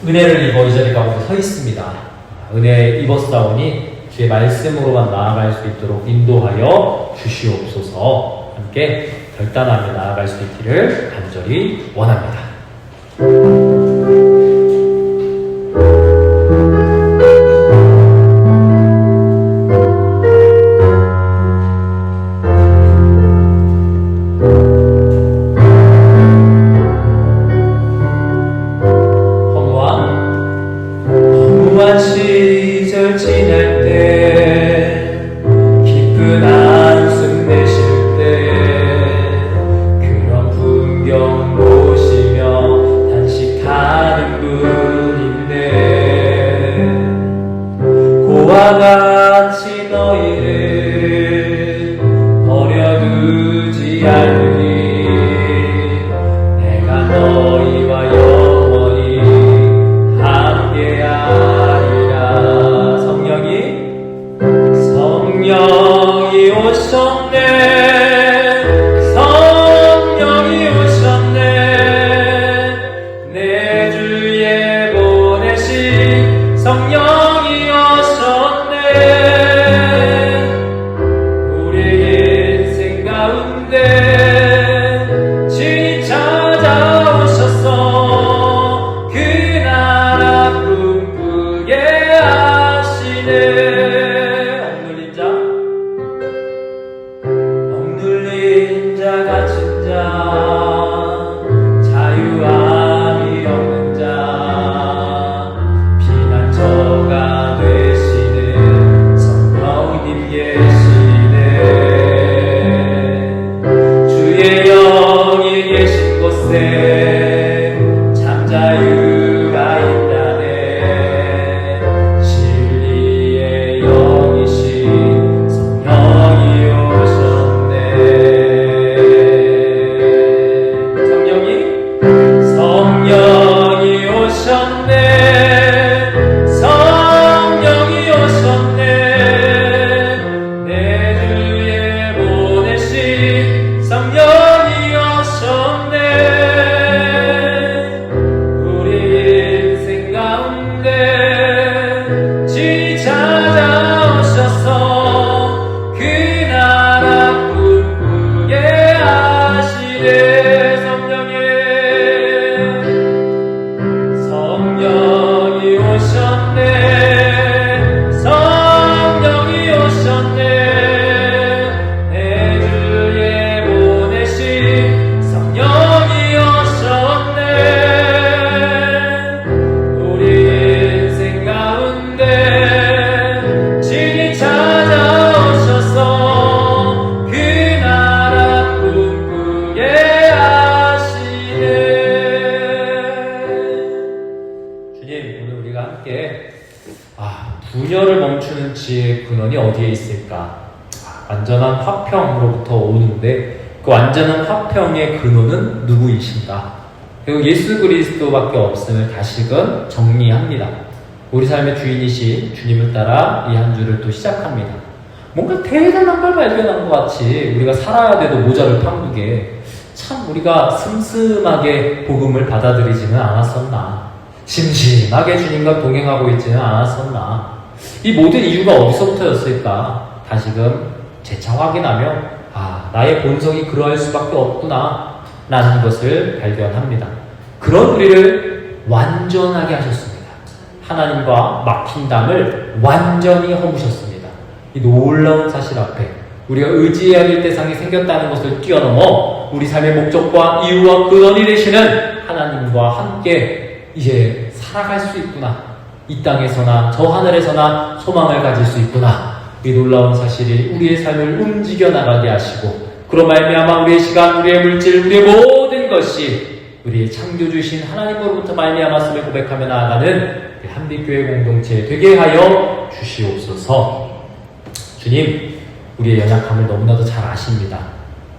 은혜를 입어 이 자리 가운데 서 있습니다. 은혜 입었사오니 주의 말씀으로만 나아갈 수 있도록 인도하여 주시옵소서. 함께 결단하며 나아갈 수 있기를 간절히 원합니다. 알리니 내가 너희와 영원히 함께하리라. 성령이 오셨네. 성령이 오셨네. 내 주에 보내신 성령이 오셨네. 우리의 인생 가운데 진히 찾아오셔서 그 나라 꿈꾸게 하시네. 억눌린 자 갇힌 자 자유함이 없는 자 피난처가 되시는 성령님 계시네. 주의 영이 계신 곳에 참 자유가 있다네. 진리의 영이신 성령이 오셨네. 성령이 오셨네. 내 주에 보내신 성령이 오셨네. 우리 인생 가운데 진히 찾아오셔서 그 나라 꿈꾸게 하시네. 성령이 오셨네. 성령이 오셨네. 내 주에 보내신 성령이 오셨네. 우리 인생 가운데 진히 찾아오셔서 그 나라 꿈꾸게 하시네. 주님, 오늘 우리가 함께 분열을 멈추는 지혜의 근원이 어디에 있을까? 완전한 화평으로부터 오는데 그 완전한 화평의 근원은 누구이신가? 그리고 예수 그리스도밖에 없음을 다시금 정리합니다. 우리 삶의 주인이신 주님을 따라 이 한 주를 또 시작합니다. 뭔가 대단한 걸 발견한 것 같이 우리가 살아야 돼도 모자를 판국에 참 우리가 슴슴하게 복음을 받아들이지는 않았었나? 심심하게 주님과 동행하고 있지는 않았었나? 이 모든 이유가 어디서부터였을까? 다시금 재차 확인하며 나의 본성이 그러할 수밖에 없구나 라는 것을 발견합니다. 그런 우리를 완전하게 하셨습니다. 하나님과 막힌 담을 완전히 허무셨습니다. 이 놀라운 사실 앞에 우리가 의지해야 될 대상이 생겼다는 것을 뛰어넘어 우리 삶의 목적과 이유와 근원이 되시는 하나님과 함께 이제 살아갈 수 있구나. 이 땅에서나 저 하늘에서나 소망을 가질 수 있구나. 이 놀라운 사실이 우리의 삶을 움직여 나가게 하시고 그로 말미암아 우리의 시간, 우리의 물질, 우리의 모든 것이 우리의 창조주신 하나님으로부터 말미암았음을 고백하며 나아가는 한빛교회 공동체 되게 하여 주시옵소서. 주님, 우리의 연약함을 너무나도 잘 아십니다.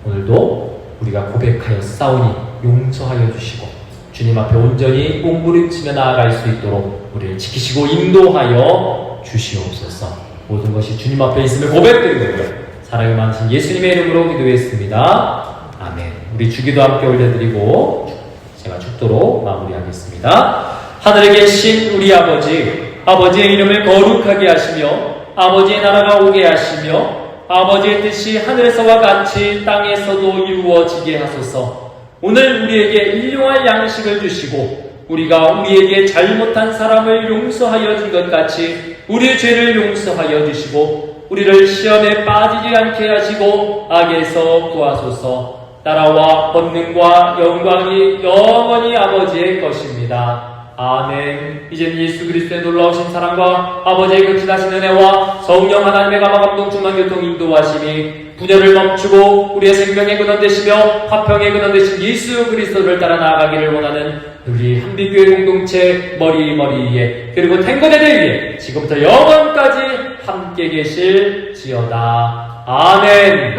오늘도 우리가 고백하여 싸우니 용서하여 주시고 주님 앞에 온전히 몸부림치며 나아갈 수 있도록 우리를 지키시고 인도하여 주시옵소서. 모든 것이 주님 앞에 있음을 고백드리고요. 사랑이 많으신 예수님의 이름으로 기도했습니다. 아멘. 우리 주기도 함께 올려드리고 제가 축도로 마무리하겠습니다. 하늘에 계신 우리 아버지의 이름을 거룩하게 하시며 아버지의 나라가 오게 하시며 아버지의 뜻이 하늘에서와 같이 땅에서도 이루어지게 하소서. 오늘 우리에게 일용할 양식을 주시고 우리가 우리에게 잘못한 사람을 용서하여 준 것 같이 우리의 죄를 용서하여 주시고 우리를 시험에 빠지지 않게 하시고 악에서 구하소서. 나라와 권능과 영광이 영원히 아버지의 것입니다. 아멘. 이제는 예수 그리스도의 놀라우신 사랑과 아버지의 극진하신 은혜와 성령 하나님의 감화감동 충만 교통 인도하심이 분열을 멈추고 우리의 생명의 근원 되시며 화평의 근원 되신 예수 그리스도를 따라 나아가기를 원하는 우리 한빛교회 공동체 머리에 그리고 탱고대들 위에 지금부터 영원까지 함께 계실지어다. 아멘.